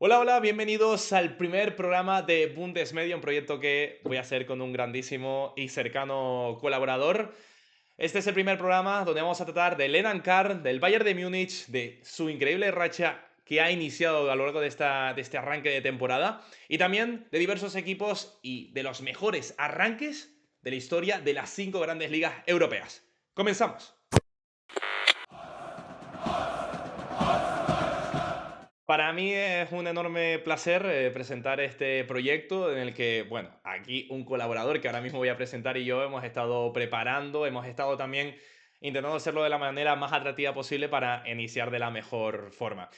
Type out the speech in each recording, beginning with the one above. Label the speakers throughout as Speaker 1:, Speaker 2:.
Speaker 1: Hola, hola, bienvenidos al primer programa de Bundesmedia, un proyecto que voy a hacer con un grandísimo y cercano colaborador. Este es el primer programa donde vamos a tratar de Lenan Kar, del Bayern de Múnich, de su increíble racha que ha iniciado a lo largo de este arranque de temporada y también de diversos equipos y de los mejores arranques de la historia de las cinco grandes ligas europeas. Comenzamos. Para mí es un enorme placer presentar este proyecto en el que, bueno, aquí un colaborador que ahora mismo voy a presentar y yo hemos estado preparando, hemos estado también intentando hacerlo de la manera más atractiva posible para iniciar de la mejor forma.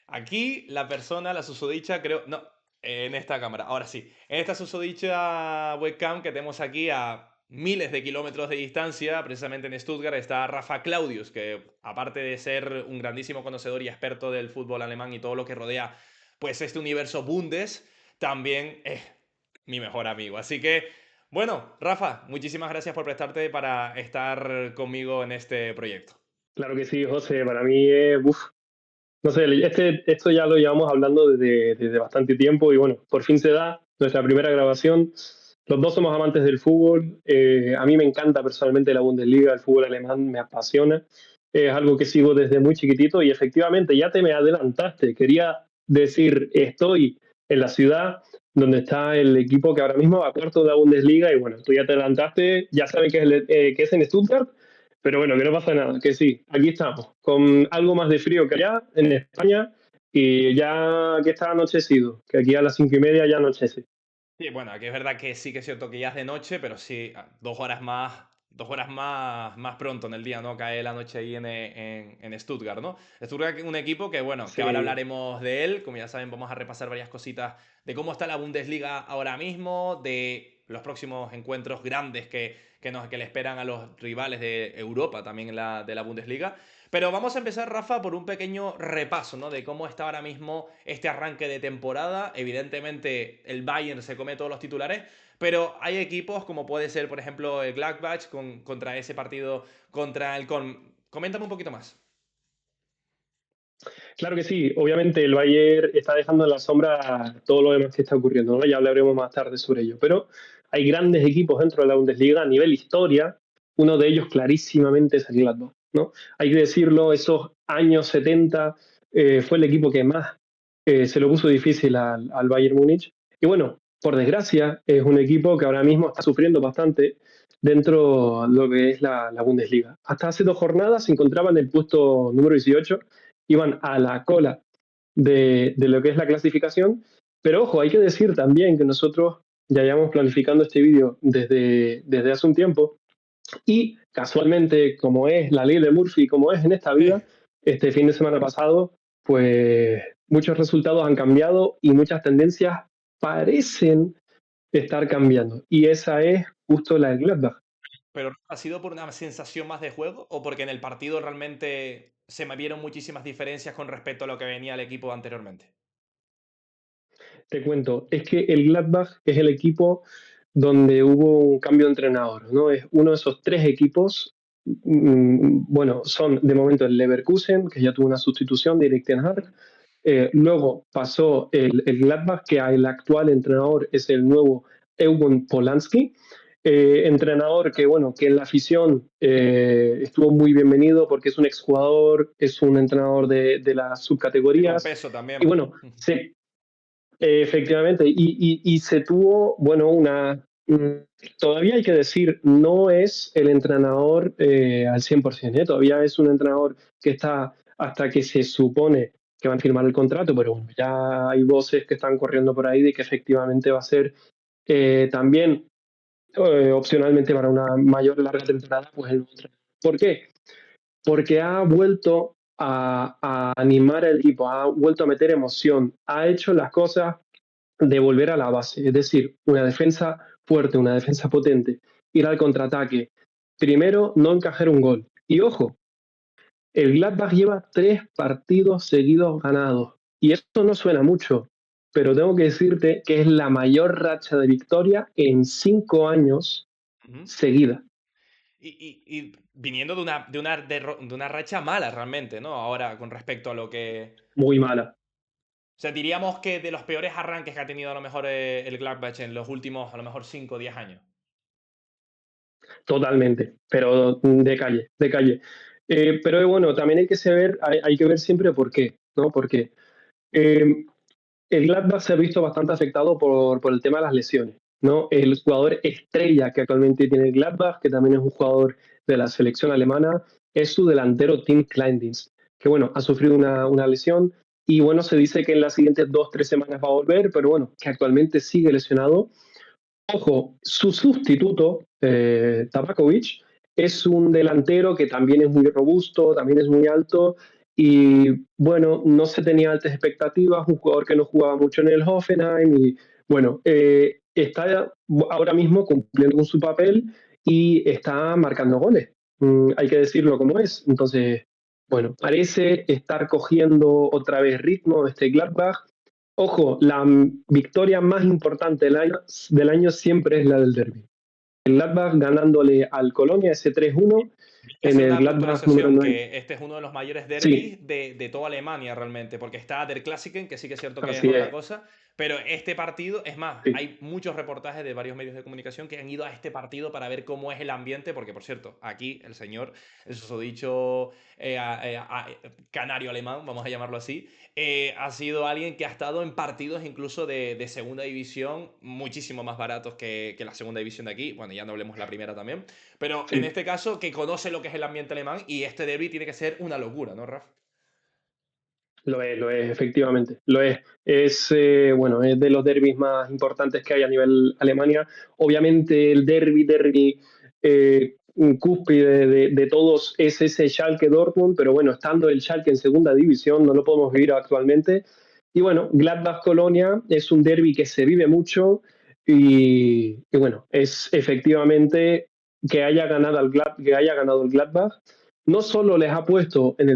Speaker 1: Aquí la persona, la susodicha, creo, no, en esta cámara, ahora sí, en esta susodicha webcam que tenemos aquí a miles de kilómetros de distancia, precisamente en Stuttgart, está Rafa Claudius, que aparte de ser un grandísimo conocedor y experto del fútbol alemán y todo lo que rodea, pues este universo Bundes, también es mi mejor amigo. Así que, bueno, Rafa, muchísimas gracias por prestarte para estar conmigo en este proyecto.
Speaker 2: Claro que sí, José, para mí es, no sé, esto ya lo llevamos hablando desde bastante tiempo y bueno, por fin se da nuestra primera grabación. Los dos somos amantes del fútbol, a mí me encanta personalmente la Bundesliga, el fútbol alemán me apasiona, es algo que sigo desde muy chiquitito y efectivamente ya te me adelantaste, quería decir, estoy en la ciudad donde está el equipo que ahora mismo va cuarto de la Bundesliga y bueno, tú ya te adelantaste, ya saben que es en Stuttgart, pero bueno, que no pasa nada, que sí, aquí estamos, con algo más de frío que allá en España y ya que está anochecido, que aquí a las 5:30 ya anochece.
Speaker 1: Sí, bueno, aquí es verdad que sí que es cierto que ya es de noche, pero sí, 2 horas más, 2 horas más pronto en el día, ¿no? Cae la noche ahí en Stuttgart, ¿no? Stuttgart es un equipo que, bueno, que ahora
Speaker 2: Sí,
Speaker 1: hablaremos de él. Como ya saben, vamos a repasar varias cositas de cómo está la Bundesliga ahora mismo, de los próximos encuentros grandes que le esperan a los rivales de Europa también de la Bundesliga. Pero vamos a empezar, Rafa, por un pequeño repaso, ¿no? De cómo está ahora mismo este arranque de temporada. Evidentemente, el Bayern se come todos los titulares, pero hay equipos como puede ser, por ejemplo, el Gladbach contra ese partido contra el Con. Coméntame un poquito más.
Speaker 2: claro que sí, obviamente el Bayern está dejando en la sombra todo lo demás que está ocurriendo, ¿no? Ya hablaremos más tarde sobre ello, pero hay grandes equipos dentro de la Bundesliga a nivel historia, uno de ellos clarísimamente es el Gladbach, ¿no? Hay que decirlo, esos años 70 fue el equipo que más se lo puso difícil al Bayern Múnich. Y bueno, por desgracia, es un equipo que ahora mismo está sufriendo bastante dentro de lo que es la Bundesliga. Hasta hace 2 jornadas se encontraba en el puesto número 18, iban a la cola de lo que es la clasificación, pero ojo, hay que decir también que nosotros ya llevamos planificando este vídeo desde hace un tiempo y casualmente, como es la ley de Murphy, como es en esta vida, este fin de semana pasado, pues muchos resultados han cambiado y muchas tendencias parecen estar cambiando. Y esa es justo la del Gladbach.
Speaker 1: ¿Pero ha sido por una sensación más de juego o porque en el partido realmente se me vieron muchísimas diferencias con respecto a lo que venía el equipo anteriormente?
Speaker 2: Te cuento, es que el Gladbach es el equipo donde hubo un cambio de entrenador, ¿no? Es uno de esos tres equipos, bueno, son de momento el Leverkusen, que ya tuvo una sustitución de Erik ten Hag, luego pasó el Gladbach, que el actual entrenador es el nuevo Egon Polanski, entrenador que, bueno, que en la afición estuvo muy bienvenido porque es un exjugador, es un entrenador de las
Speaker 1: Sí, con
Speaker 2: subcategorías,
Speaker 1: peso
Speaker 2: y
Speaker 1: también.
Speaker 2: bueno, efectivamente, y se tuvo, bueno, todavía hay que decir, no es el entrenador al 100%, ¿eh? Todavía es un entrenador que está hasta que se supone que van a firmar el contrato, pero bueno, ya hay voces que están corriendo por ahí de que efectivamente va a ser también opcionalmente para una mayor larga temporada, pues el nuevo entrenador. ¿Por qué? Porque ha vuelto a animar al equipo, ha vuelto a meter emoción, ha hecho las cosas de volver a la base, es decir, una defensa fuerte, una defensa potente, ir al contraataque. Primero, no encajar un gol. Y ojo, el Gladbach lleva 3 partidos seguidos ganados. Y esto no suena mucho, pero tengo que decirte que es la mayor racha de victoria en 5 años
Speaker 1: Ujú.
Speaker 2: seguida.
Speaker 1: Y viniendo de una racha mala realmente, ¿no? Ahora, con respecto a lo que.
Speaker 2: Muy mala.
Speaker 1: O sea, diríamos que de los peores arranques que ha tenido a lo mejor el Gladbach en los últimos, a lo mejor 5 o 10 años.
Speaker 2: Totalmente, pero de calle, de calle. Pero bueno, también hay que ver siempre por qué, ¿no? Porque eh, el Gladbach se ha visto bastante afectado por el tema de las lesiones, ¿no? El jugador estrella que actualmente tiene el Gladbach, que también es un jugador de la selección alemana, es su delantero Tim Kleindienst, que bueno, ha sufrido una lesión y bueno, se dice que en las siguientes 2 o 3 semanas va a volver, pero bueno, que actualmente sigue lesionado. Ojo, su sustituto, Tabakovic, es un delantero que también es muy robusto, también es muy alto y bueno, no se tenía altas expectativas, un jugador que no jugaba mucho en el Hoffenheim y bueno, está ahora mismo cumpliendo con su papel y está marcando goles. Hay que decirlo como es. Entonces, bueno, parece estar cogiendo otra vez ritmo este Gladbach. Ojo, la victoria más importante del año siempre es la del derby. El Gladbach ganándole al Colonia ese 3-1
Speaker 1: Vi que
Speaker 2: en
Speaker 1: hacer
Speaker 2: el
Speaker 1: una
Speaker 2: Gladbach número
Speaker 1: puntualización,
Speaker 2: 9.
Speaker 1: que este es uno de los mayores
Speaker 2: Sí,
Speaker 1: derbis de toda Alemania realmente, porque está Der Klassiken, que sí que es cierto que es
Speaker 2: así
Speaker 1: otra
Speaker 2: es.
Speaker 1: cosa, pero este partido, es más,
Speaker 2: Sí,
Speaker 1: hay muchos reportajes de varios medios de comunicación que han ido a este partido para ver cómo es el ambiente, porque por cierto, aquí el señor, el susodicho canario alemán, vamos a llamarlo así, ha sido alguien que ha estado en partidos incluso de segunda división, muchísimo más baratos que la segunda división de aquí, bueno, ya no hablemos la primera también, pero en
Speaker 2: sí.
Speaker 1: este caso, que conoce lo que es el ambiente alemán y este derby tiene que ser una locura, ¿no, Raf?
Speaker 2: Lo es, efectivamente, lo es. Bueno, es de los derbis más importantes que hay a nivel Alemania. Obviamente el derby, cúspide de todos es ese Schalke-Dortmund, pero bueno, estando el Schalke en segunda división, no lo podemos vivir actualmente. Y bueno, Gladbach-Colonia es un derby que se vive mucho y bueno, es efectivamente que haya ganado el Gladbach no solo les ha puesto en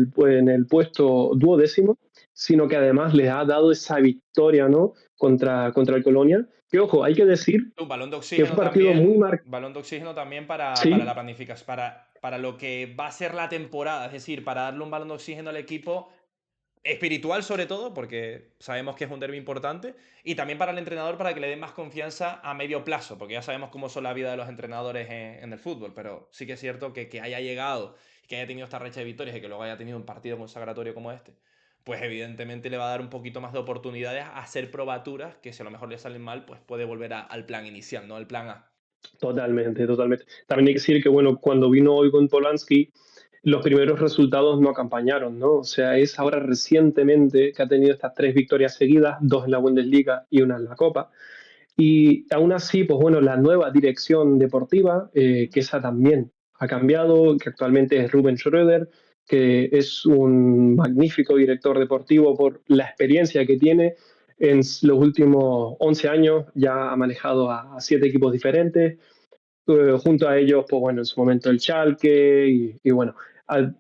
Speaker 2: el puesto duodécimo, sino que además les ha dado esa victoria, ¿no? Contra el Colonia. Que ojo, hay que decir
Speaker 1: Un
Speaker 2: que fue un partido muy marcado.
Speaker 1: balón de oxígeno también para la
Speaker 2: Sí,
Speaker 1: planificación, para lo que va a ser la temporada, es decir, para darle un balón de oxígeno al equipo espiritual sobre todo, porque sabemos que es un derbi importante, y también para el entrenador para que le den más confianza a medio plazo, porque ya sabemos cómo son la vida de los entrenadores en el fútbol, pero sí que es cierto que haya llegado, que haya tenido esta racha de victorias y que luego haya tenido un partido consagratorio como este, pues evidentemente le va a dar un poquito más de oportunidades a hacer probaturas que si a lo mejor le salen mal, pues puede volver al plan inicial, ¿no? Al plan A.
Speaker 2: totalmente, totalmente. También hay que decir que, bueno, cuando vino Oygun Polanski, los primeros resultados no acompañaron, ¿no? O sea, es ahora recientemente que ha tenido estas 3 victorias seguidas, 2 en la Bundesliga y una en la Copa. Y aún así, pues bueno, la nueva dirección deportiva, que esa también ha cambiado, que actualmente es Ruben Schröder, que es un magnífico director deportivo por la experiencia que tiene. En los últimos 11 años ya ha manejado a 7 equipos diferentes, junto a ellos, pues bueno, en su momento el Schalke y bueno, ha,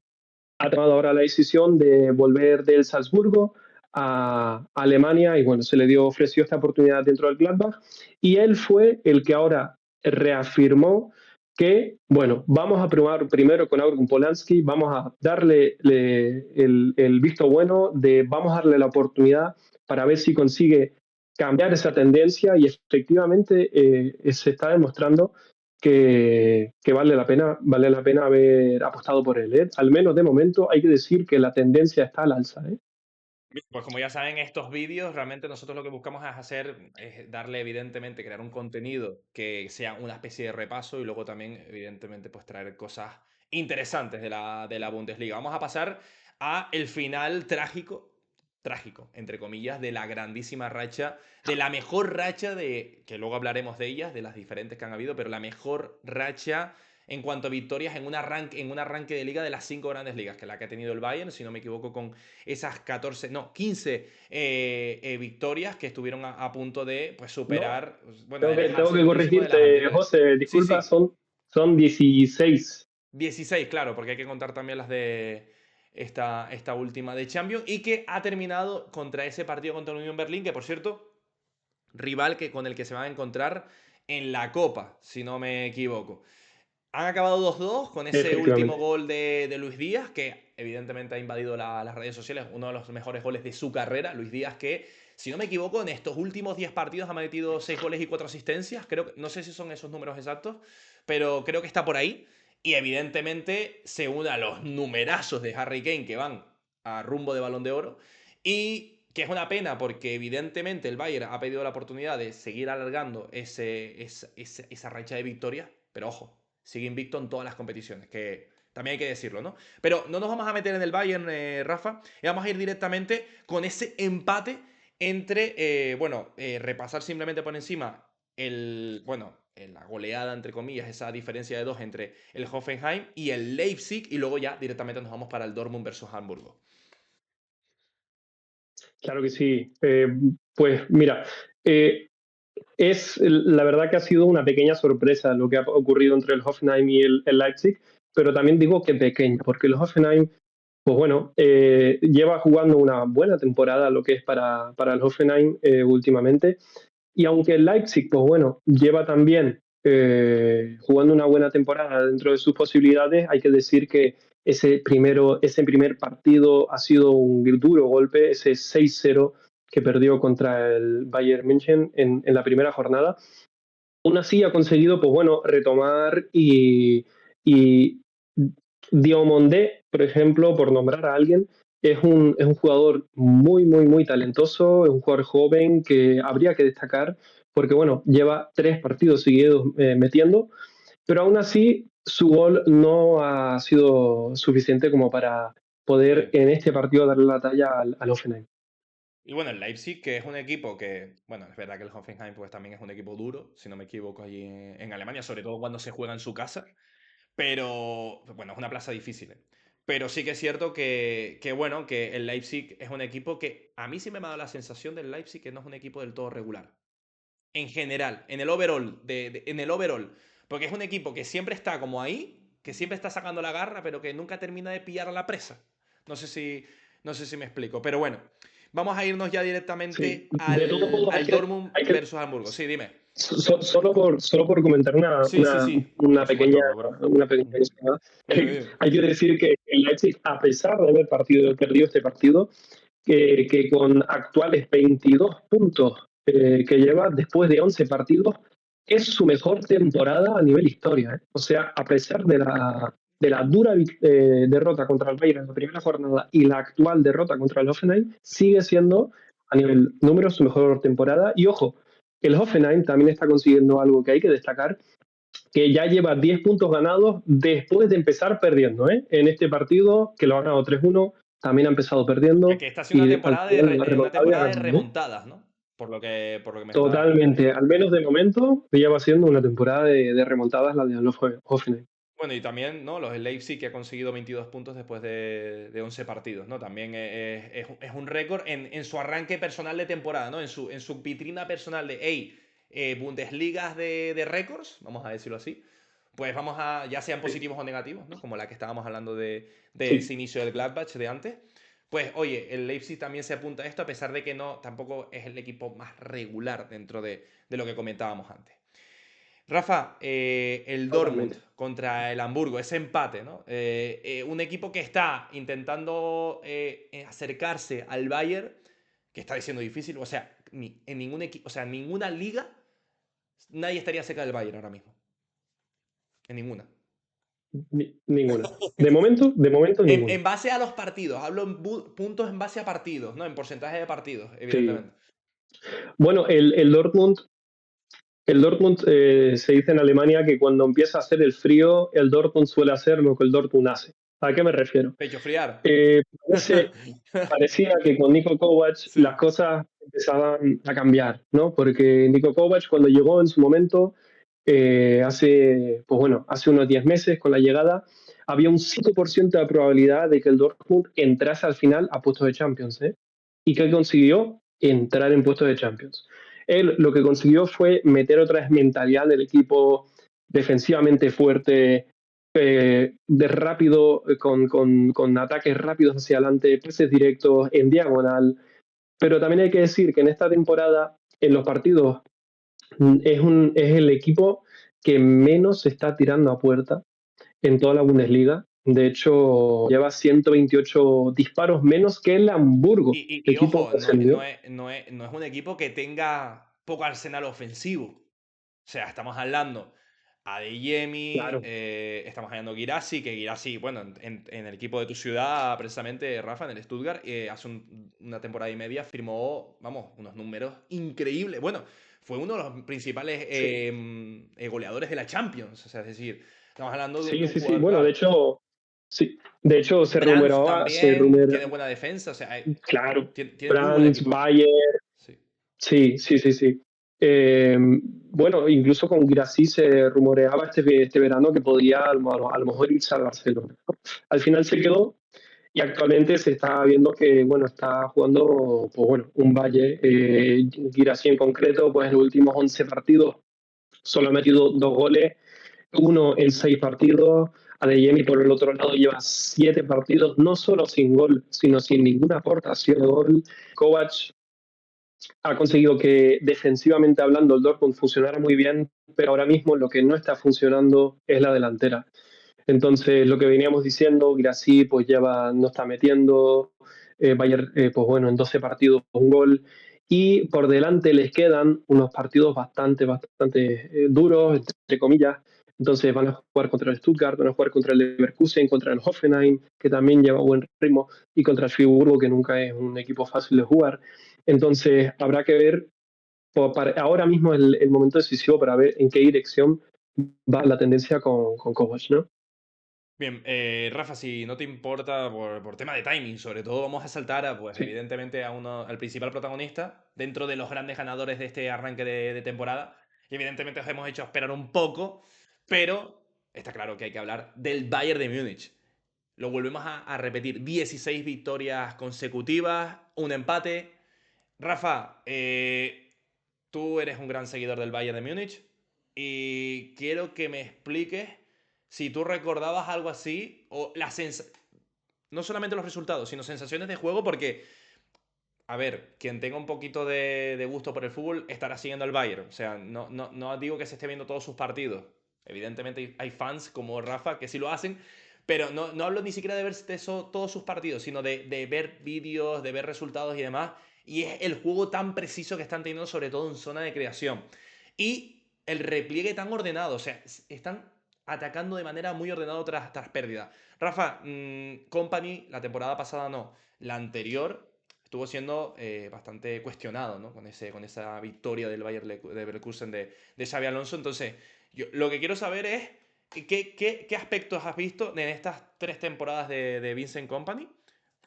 Speaker 2: ha tomado ahora la decisión de volver del Salzburgo a Alemania y bueno, ofreció esta oportunidad dentro del Gladbach y él fue el que ahora reafirmó que, bueno, vamos a probar primero con Aurun Polanski, vamos a darle el visto bueno vamos a darle la oportunidad para ver si consigue cambiar esa tendencia y efectivamente se está demostrando que vale la pena haber apostado por él, ¿eh? Al menos de momento hay que decir que la tendencia está al alza, ¿eh?
Speaker 1: Pues como ya saben, estos vídeos realmente nosotros lo que buscamos es darle evidentemente, crear un contenido que sea una especie de repaso y luego también evidentemente pues traer cosas interesantes de la Bundesliga. Vamos a pasar a el final trágico, trágico, entre comillas, de la grandísima racha, de la mejor racha que luego hablaremos de ellas, de las diferentes que han habido, pero la mejor racha en cuanto a victorias en un arranque de liga de las 5 grandes ligas, que es la que ha tenido el Bayern, si no me equivoco, con esas 14, no, 15 victorias que estuvieron a punto de pues,
Speaker 2: No,
Speaker 1: superar, pues, bueno,
Speaker 2: tengo
Speaker 1: de
Speaker 2: que, tengo
Speaker 1: alejarse
Speaker 2: que
Speaker 1: muchísimo de las
Speaker 2: corregirte,
Speaker 1: anteriores.
Speaker 2: José,
Speaker 1: Sí,
Speaker 2: disculpa,
Speaker 1: sí,
Speaker 2: son 16.
Speaker 1: 16 claro, porque hay que contar también las de esta última de Champions y que ha terminado contra ese partido contra el Unión Berlín, que por cierto, rival con el que se van a encontrar en la Copa, si no me equivoco. Han acabado 2-2 con ese último
Speaker 2: Efectivamente.
Speaker 1: gol de Luis Díaz, que evidentemente ha invadido las redes sociales, uno de los mejores goles de su carrera, Luis Díaz, que, si no me equivoco, en estos últimos 10 partidos ha metido 6 goles y 4 asistencias, creo que, no sé si son esos números exactos, pero creo que está por ahí, y evidentemente se une a los numerazos de Harry Kane que van a rumbo de Balón de Oro, y que es una pena porque evidentemente el Bayern ha pedido la oportunidad de seguir alargando esa racha de victorias, pero ojo, sigue invicto en todas las competiciones, que también hay que decirlo, ¿no? Pero no nos vamos a meter en el Bayern, Rafa, y vamos a ir directamente con ese empate entre, repasar simplemente por encima la goleada, entre comillas, esa diferencia de dos entre el Hoffenheim y el Leipzig, y luego ya directamente nos vamos para el Dortmund versus Hamburgo.
Speaker 2: Claro que sí. Pues mira, es la verdad que ha sido una pequeña sorpresa lo que ha ocurrido entre el Hoffenheim y el Leipzig, pero también digo que pequeña, porque el Hoffenheim, pues bueno, lleva jugando una buena temporada, lo que es para el Hoffenheim últimamente. Y aunque el Leipzig, pues bueno, lleva también jugando una buena temporada dentro de sus posibilidades, hay que decir que ese primer partido ha sido un duro golpe, ese 6-0 que perdió contra el Bayern München en la primera jornada. Aún así ha conseguido, pues bueno, retomar y Diomondé, por ejemplo, por nombrar a alguien, es un jugador muy, muy, muy talentoso, es un jugador joven que habría que destacar porque, bueno, lleva 3 partidos seguidos metiendo, pero aún así su gol no ha sido suficiente como para poder
Speaker 1: Sí.
Speaker 2: en este partido darle la talla al Hoffenheim.
Speaker 1: Y bueno, el Leipzig, que es un equipo que, bueno, es verdad que el Hoffenheim pues también es un equipo duro, si no me equivoco, allí en Alemania, sobre todo cuando se juega en su casa, pero bueno, es una plaza difícil. Pero sí que es cierto bueno, que el Leipzig es un equipo que a mí sí me ha dado la sensación del Leipzig que no es un equipo del todo regular. En general, en el overall, en el overall, porque es un equipo que siempre está como ahí, que siempre está sacando la garra, pero que nunca termina de pillar a la presa. No sé si, no sé si me explico, pero bueno, vamos a irnos ya
Speaker 2: Sí,
Speaker 1: directamente
Speaker 2: de todo modo
Speaker 1: al Dortmund
Speaker 2: hay que
Speaker 1: versus Hamburgo. Sí, dime.
Speaker 2: solo por comentar
Speaker 1: Sí, sí, sí, por supuesto, bro.
Speaker 2: una pequeña
Speaker 1: Ujú.
Speaker 2: cosa,
Speaker 1: Dime, dime.
Speaker 2: hay que decir que el Leipzig, a pesar de haber perdido este partido, que con actuales 22 puntos que lleva después de 11 partidos, es su mejor temporada a nivel historia. ¿Eh? O sea, a pesar de la dura derrota contra el Bayern en la primera jornada y la actual derrota contra el Hoffenheim, sigue siendo a nivel número su mejor temporada. Y ojo, el Hoffenheim también está consiguiendo algo que hay que destacar, que ya lleva 10 puntos ganados después de empezar perdiendo. ¿Eh? En este partido, que lo ha ganado 3-1, también ha empezado perdiendo
Speaker 1: Que está siendo
Speaker 2: y al final la
Speaker 1: una
Speaker 2: remontada ya
Speaker 1: temporada de
Speaker 2: ganado. ¿Eh?
Speaker 1: remontadas, ¿no? Por lo que me estás
Speaker 2: Totalmente, al menos de momento, ya va siendo una temporada de remontadas la de Hoffenheim.
Speaker 1: Bueno, y también, ¿no? Los Leipzig que ha conseguido 22 puntos después de 11 partidos, ¿no? También es un récord en su arranque personal de temporada, ¿no? En su vitrina personal de, hey, Bundesligas de récords, vamos a decirlo así. Pues vamos a, ya sean
Speaker 2: Sí,
Speaker 1: positivos o negativos, ¿no? Como la que estábamos hablando de ese
Speaker 2: sí.
Speaker 1: inicio del Gladbach de antes. Pues oye, el Leipzig también se apunta a esto, a pesar de que no, tampoco es el equipo más regular dentro de lo que comentábamos antes. Rafa, el Dortmund
Speaker 2: Totalmente.
Speaker 1: contra el Hamburgo, ese empate, ¿no? Un equipo que está intentando acercarse al Bayern, que está diciendo difícil, o sea, en ningún equipo, o sea, en ninguna liga nadie estaría cerca del Bayern ahora mismo. En ninguna.
Speaker 2: Ninguna. De momento
Speaker 1: En
Speaker 2: ninguna.
Speaker 1: base a los partidos, hablo en puntos en base a partidos, ¿no? En porcentaje de partidos,
Speaker 2: Sí.
Speaker 1: evidentemente.
Speaker 2: Bueno, el Dortmund se dice en Alemania que cuando empieza a hacer el frío, el Dortmund suele hacer lo que el Dortmund hace. ¿A qué me refiero?
Speaker 1: Pecho friar.
Speaker 2: Eh, parece, parecía que con Niko Kovac las
Speaker 1: Sí.
Speaker 2: cosas empezaban a cambiar, ¿no? Porque Niko Kovac cuando llegó en su momento, pues bueno, hace unos 10 meses con la llegada, había un 5% de probabilidad de que el Dortmund entrase al final a puestos de Champions, ¿eh? ¿Y qué consiguió? Entrar en puestos de Champions. Él lo que consiguió fue meter otra vez mentalidad en el equipo, defensivamente fuerte, de rápido, con ataques rápidos hacia adelante, pases directos en diagonal. Pero también hay que decir que en esta temporada, en los partidos, es el equipo que menos se está tirando a puerta en toda la Bundesliga. De hecho, lleva 128 disparos menos que el Hamburgo, el
Speaker 1: Y
Speaker 2: equipo
Speaker 1: ojo,
Speaker 2: que ascendió.
Speaker 1: no es un equipo que tenga poco arsenal ofensivo. O sea, estamos hablando a Adeyemi,
Speaker 2: Claro,
Speaker 1: estamos hablando de Guirassy, que Guirassy, bueno, en el equipo de tu ciudad, precisamente, Rafa, en el Stuttgart, hace una temporada y media firmó, vamos, unos números increíbles. Bueno, fue uno de los principales
Speaker 2: sí.
Speaker 1: goleadores de la Champions. O sea, es decir, estamos hablando de
Speaker 2: Sí,
Speaker 1: un
Speaker 2: sí, sí.
Speaker 1: jugador
Speaker 2: Bueno, de
Speaker 1: clave.
Speaker 2: hecho, sí. De hecho,
Speaker 1: Brandt
Speaker 2: se
Speaker 1: también
Speaker 2: rumora,
Speaker 1: tiene buena defensa, o sea,
Speaker 2: claro,
Speaker 1: tiene muy buen
Speaker 2: Brandt,
Speaker 1: equipo.
Speaker 2: Bayer,
Speaker 1: Sí.
Speaker 2: sí, sí, sí, sí. Bueno, incluso con Guirassy se rumoreaba este verano que podía a lo mejor irse al Barcelona, ¿no? Al final se quedó y actualmente se está viendo que, bueno, está jugando, pues bueno, un Valle. Guirassy en concreto, pues en los últimos 11 partidos solo ha metido 2 goles, uno en 6 partidos. Adeyemi, por el otro lado, lleva 7 partidos, no solo sin gol, sino sin ninguna aportación de gol. Kovac ha conseguido que, defensivamente hablando, el Dortmund funcionara muy bien, pero ahora mismo lo que no está funcionando es la delantera. Entonces, lo que veníamos diciendo, Guirassy pues no está metiendo, Bayern, pues bueno, en 12 partidos un gol, y por delante les quedan unos partidos bastante duros, entre comillas. Entonces van a jugar contra el Stuttgart, van a jugar contra el Leverkusen, contra el Hoffenheim, que también lleva buen ritmo, y contra el Friburgo, que nunca es un equipo fácil de jugar. Entonces habrá que ver, ahora mismo es el momento decisivo para ver en qué dirección va la tendencia con Kovac, ¿no?
Speaker 1: Bien, Rafa, si no te importa, por tema de timing, sobre todo, vamos a saltar a, pues,
Speaker 2: Sí.
Speaker 1: evidentemente, al principal protagonista, dentro de los grandes ganadores de este arranque de temporada. Y evidentemente os hemos hecho esperar un poco, pero está claro que hay que hablar del Bayern de Múnich. Lo volvemos a repetir, 16 victorias consecutivas, un empate. Rafa, tú eres un gran seguidor del Bayern de Múnich y quiero que me expliques si tú recordabas algo así o no solamente los resultados, sino sensaciones de juego, porque, a ver, quien tenga un poquito de gusto por el fútbol estará siguiendo al Bayern. O sea, no digo que se esté viendo todos sus partidos. Evidentemente hay fans como Rafa que sí lo hacen, pero no hablo ni siquiera de ver todos sus partidos, sino de ver vídeos, de ver resultados y demás. Y es el juego tan preciso que están teniendo, sobre todo en zona de creación. Y el repliegue tan ordenado, o sea, están atacando de manera muy ordenada tras pérdida. Rafa, Company, la temporada pasada no, la anterior estuvo siendo bastante cuestionado, ¿no? Con esa victoria del Bayern de Leverkusen de Xabi Alonso. Entonces, yo lo que quiero saber es qué aspectos has visto en estas 3 temporadas de Vincent Company,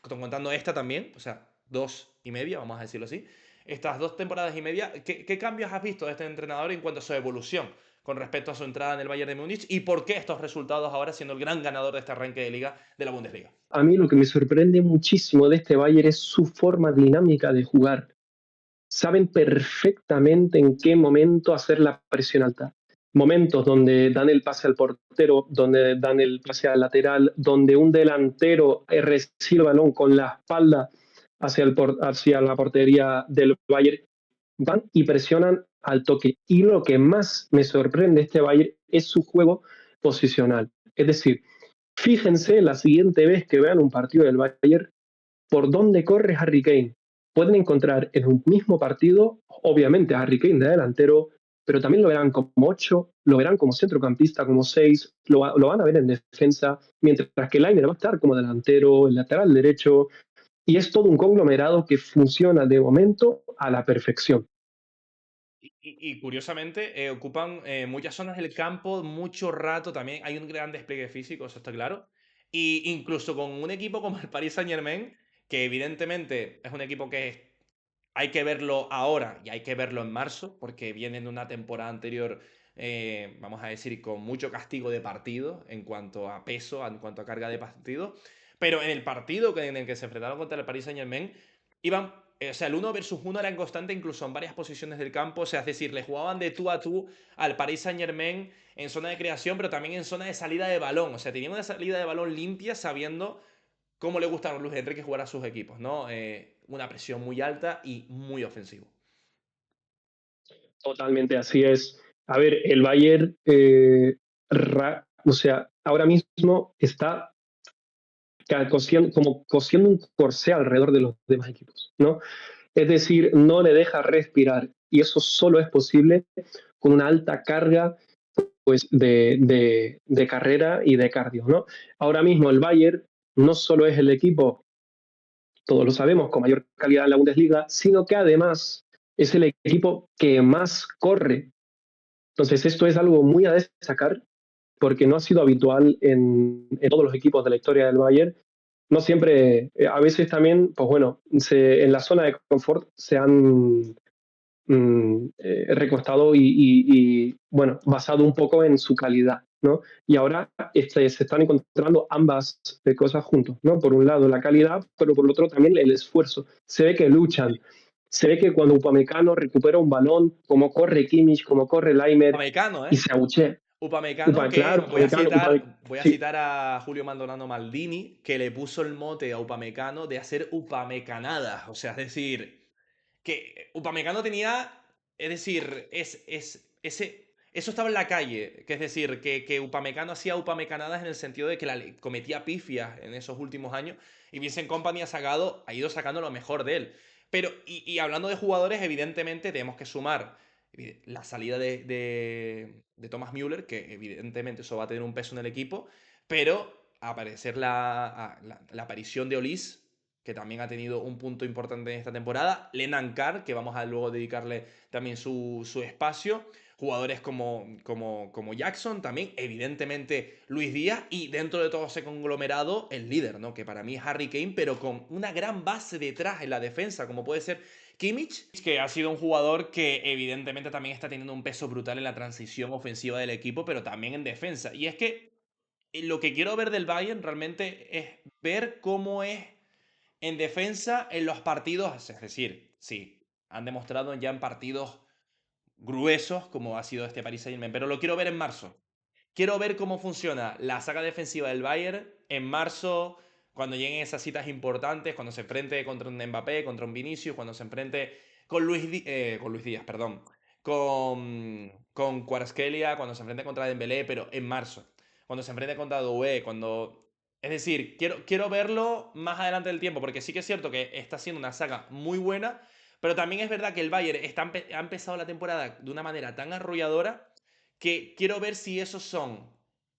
Speaker 1: contando esta también, o sea, 2 y media, vamos a decirlo así. Estas 2 temporadas y media, ¿qué cambios has visto de este entrenador en cuanto a su evolución con respecto a su entrada en el Bayern de Múnich y por qué estos resultados ahora siendo el gran ganador de este arranque de liga de la Bundesliga?
Speaker 2: A mí lo que me sorprende muchísimo de este Bayern es su forma dinámica de jugar. Saben perfectamente en qué momento hacer la presión alta. Momentos donde dan el pase al portero, donde dan el pase al lateral, donde un delantero recibe el balón con la espalda hacia la portería del Bayern, van y presionan al toque. Y lo que más me sorprende de este Bayern es su juego posicional. Es decir, fíjense la siguiente vez que vean un partido del Bayern, por dónde corre Harry Kane. Pueden encontrar en un mismo partido, obviamente, a Harry Kane de delantero, pero también lo verán como 8, lo verán como centrocampista, como 6, lo van a ver en defensa, mientras que Liner va a estar como delantero, el lateral derecho, y es todo un conglomerado que funciona de momento a la perfección.
Speaker 1: Y curiosamente ocupan muchas zonas del campo, mucho rato también. Hay un gran despliegue físico, eso está claro. Y incluso con un equipo como el Paris Saint-Germain, que evidentemente es un equipo que hay que verlo ahora y hay que verlo en marzo, porque vienen de una temporada anterior, vamos a decir, con mucho castigo de partido en cuanto a peso, en cuanto a carga de partido. Pero en el partido en el que se enfrentaron contra el Paris Saint-Germain, iban, o sea, el 1 versus 1 era en constante incluso en varias posiciones del campo, o sea, es decir, le jugaban de tú a tú al Paris Saint-Germain en zona de creación, pero también en zona de salida de balón, o sea, tenían una salida de balón limpia sabiendo cómo le gusta a Luis Enrique jugar a sus equipos, ¿no? Una presión muy alta y muy ofensivo.
Speaker 2: Totalmente así es. A ver, el Bayern, o sea, ahora mismo está como cosiendo un corsé alrededor de los demás equipos, ¿no? Es decir, no le deja respirar y eso solo es posible con una alta carga pues, de carrera y de cardio, ¿no? Ahora mismo el Bayern no solo es el equipo, todos lo sabemos, con mayor calidad en la Bundesliga, sino que además es el equipo que más corre. Entonces esto es algo muy a destacar porque no ha sido habitual en todos los equipos de la historia del Bayern. No siempre, a veces también, pues bueno, en la zona de confort se han recostado bueno, basado un poco en su calidad, ¿no? Y ahora se están encontrando ambas cosas juntos, ¿no? Por un lado la calidad, pero por el otro también el esfuerzo. Se ve que luchan, se ve que cuando Upamecano recupera un balón, como corre Kimmich, como corre Laimer,
Speaker 1: Upamecano,
Speaker 2: y
Speaker 1: ¿eh?
Speaker 2: se abuchea.
Speaker 1: Upamecano,
Speaker 2: Claro,
Speaker 1: que
Speaker 2: Upamecano,
Speaker 1: voy a
Speaker 2: sí,
Speaker 1: citar a Julio Maldonado Maldini, que le puso el mote a Upamecano de hacer Upamecanadas. O sea, es decir, que Upamecano tenía, es decir, eso estaba en la calle, que es decir, que Upamecano hacía Upamecanadas en el sentido de que cometía pifias en esos últimos años y Vincent Kompany ha ido sacando lo mejor de él. Pero, y hablando de jugadores, evidentemente tenemos que sumar la salida de Thomas Müller, que evidentemente eso va a tener un peso en el equipo, pero aparecer la aparición de Olis, que también ha tenido un punto importante en esta temporada, Lenan Carr, que vamos a luego dedicarle también su espacio, jugadores como Jackson, también evidentemente Luis Díaz, y dentro de todo ese conglomerado el líder, ¿no? Que para mí es Harry Kane, pero con una gran base detrás en la defensa, como puede ser Kimmich, que ha sido un jugador que evidentemente también está teniendo un peso brutal en la transición ofensiva del equipo, pero también en defensa. Y es que lo que quiero ver del Bayern realmente es ver cómo es en defensa en los partidos, es decir, sí, han demostrado ya en partidos gruesos como ha sido este Paris Saint-Germain, pero lo quiero ver en marzo. Quiero ver cómo funciona la saga defensiva del Bayern en marzo, cuando lleguen esas citas importantes, cuando se enfrente contra un Mbappé, contra un Vinicius, cuando se enfrente con Luis Díaz, perdón, con Kvaratskhelia, cuando se enfrente contra Dembélé, pero en marzo, cuando se enfrente contra Doué, cuando... Es decir, quiero verlo más adelante del tiempo, porque sí que es cierto que está siendo una saga muy buena, pero también es verdad que el Bayern ha empezado la temporada de una manera tan arrolladora que quiero ver si esos son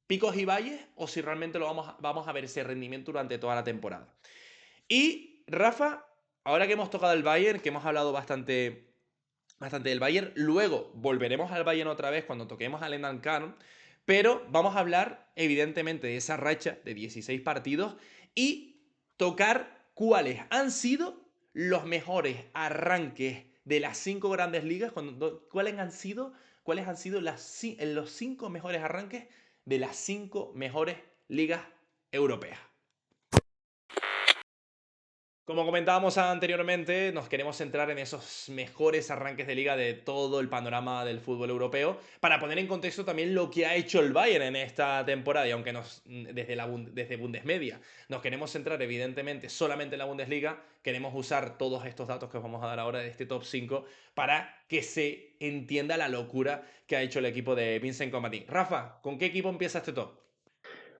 Speaker 1: picos y valles o si realmente vamos a ver ese rendimiento durante toda la temporada. Y Rafa, ahora que hemos tocado el Bayern, que hemos hablado bastante del Bayern, luego volveremos al Bayern otra vez cuando toquemos al Enan Khan, pero vamos a hablar evidentemente de esa racha de 16 partidos y tocar cuáles han sido los mejores arranques de las 5 grandes ligas, cuáles han sido los 5 mejores arranques de las 5 mejores ligas europeas. Como comentábamos anteriormente, nos queremos centrar en esos mejores arranques de liga de todo el panorama del fútbol europeo, para poner en contexto también lo que ha hecho el Bayern en esta temporada, y aunque desde Bundesmedia nos queremos centrar evidentemente solamente en la Bundesliga, queremos usar todos estos datos que os vamos a dar ahora de este top 5 para que se entienda la locura que ha hecho el equipo de Vincent Kompany. Rafa, ¿con qué equipo empieza este top?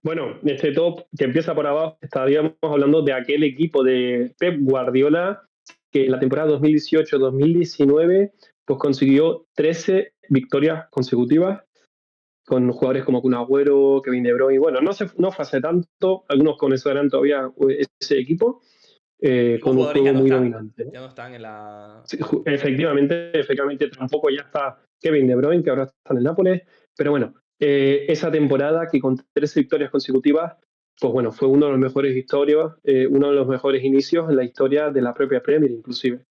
Speaker 2: bueno, este top que empieza por abajo, estaríamos hablando de aquel equipo de Pep Guardiola que en la temporada 2018-2019 pues consiguió 13 victorias consecutivas con jugadores como Kun Agüero, Kevin De Bruyne. Bueno, no fue hace tanto, algunos conocerán todavía ese equipo
Speaker 1: Los
Speaker 2: con un
Speaker 1: jugadores ya
Speaker 2: juego
Speaker 1: no
Speaker 2: muy
Speaker 1: están,
Speaker 2: dominante, ¿no?
Speaker 1: ya no están en la...
Speaker 2: Sí, efectivamente, tampoco ya está Kevin De Bruyne, que ahora está en el Nápoles, pero bueno, esa temporada que con 13 victorias consecutivas, pues bueno, fue uno de los mejores historias, uno de los mejores inicios en la historia de la propia Premier, inclusive.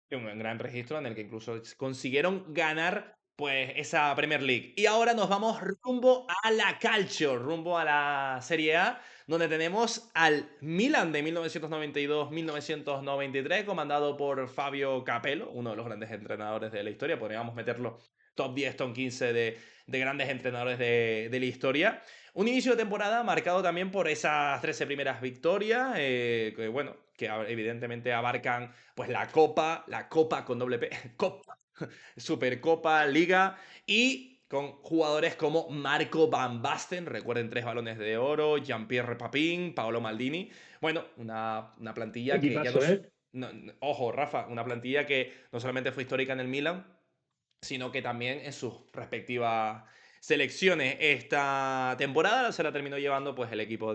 Speaker 1: Un gran registro en el que incluso consiguieron ganar pues esa Premier League. Y ahora nos vamos rumbo a la Calcio, rumbo a la Serie A, donde tenemos al Milan de 1992-1993, comandado por Fabio Capello, uno de los grandes entrenadores de la historia. Podríamos meterlo top 10, top 15 de grandes entrenadores de la historia. Un inicio de temporada marcado también por esas 13 primeras victorias, que bueno, que evidentemente abarcan pues la Copa con doble P, Copa, Supercopa, Liga y con jugadores como Marco Van Basten, recuerden 3 Balones de Oro, Jean-Pierre Papin, Paolo Maldini. Bueno, una plantilla que ya
Speaker 2: Equipazo,
Speaker 1: nos...
Speaker 2: ¿eh?
Speaker 1: Ojo, Rafa, una plantilla que no solamente fue histórica en el Milan, sino que también en sus respectivas selecciones. Esta temporada se la terminó llevando pues el equipo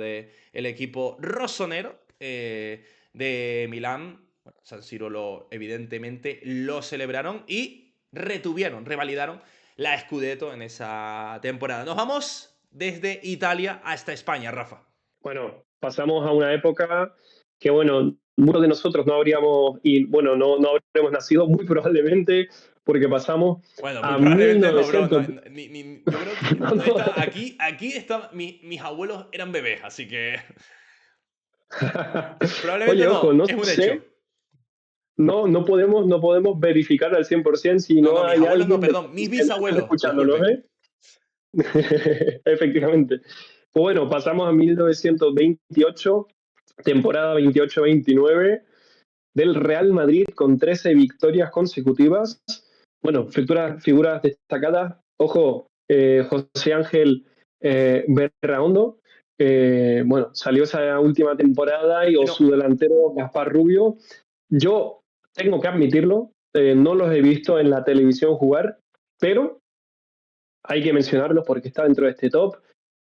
Speaker 1: rossonero de Milán. Bueno, San Siro evidentemente lo celebraron y revalidaron la Scudetto en esa temporada. Nos vamos desde Italia hasta España, Rafa.
Speaker 2: Bueno, pasamos a una época que, bueno, muchos de nosotros no habríamos, y bueno, no habríamos nacido muy probablemente, porque pasamos
Speaker 1: Bueno, muy
Speaker 2: a
Speaker 1: probablemente no, bro.
Speaker 2: 1900.
Speaker 1: Yo creo que
Speaker 2: No,
Speaker 1: no
Speaker 2: no.
Speaker 1: está. Aquí está. Mis abuelos eran bebés, así que. Probablemente
Speaker 2: Oye, ojo,
Speaker 1: no,
Speaker 2: no
Speaker 1: es un hecho.
Speaker 2: sé, no podemos verificar al 100% si
Speaker 1: No,
Speaker 2: no
Speaker 1: no, mis
Speaker 2: hay
Speaker 1: abuelos no,
Speaker 2: alguien de
Speaker 1: perdón, mis
Speaker 2: atrás
Speaker 1: bisabuelos,
Speaker 2: escuchándonos,
Speaker 1: disculpen.
Speaker 2: ¿eh? Efectivamente. Pues bueno, pasamos a 1928, temporada 28-29 del Real Madrid con 13 victorias consecutivas. Bueno, figuras destacadas. Ojo, José Ángel Berraondo. Bueno, salió esa última temporada y o
Speaker 1: No,
Speaker 2: su delantero Gaspar Rubio. Yo tengo que admitirlo, no los he visto en la televisión jugar, pero hay que mencionarlos porque está dentro de este top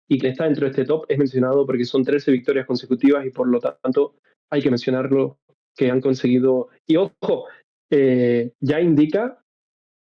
Speaker 2: y que está dentro de este top es mencionado porque son 13 victorias consecutivas y por lo tanto hay que mencionarlo que han conseguido. Y ojo, ya indica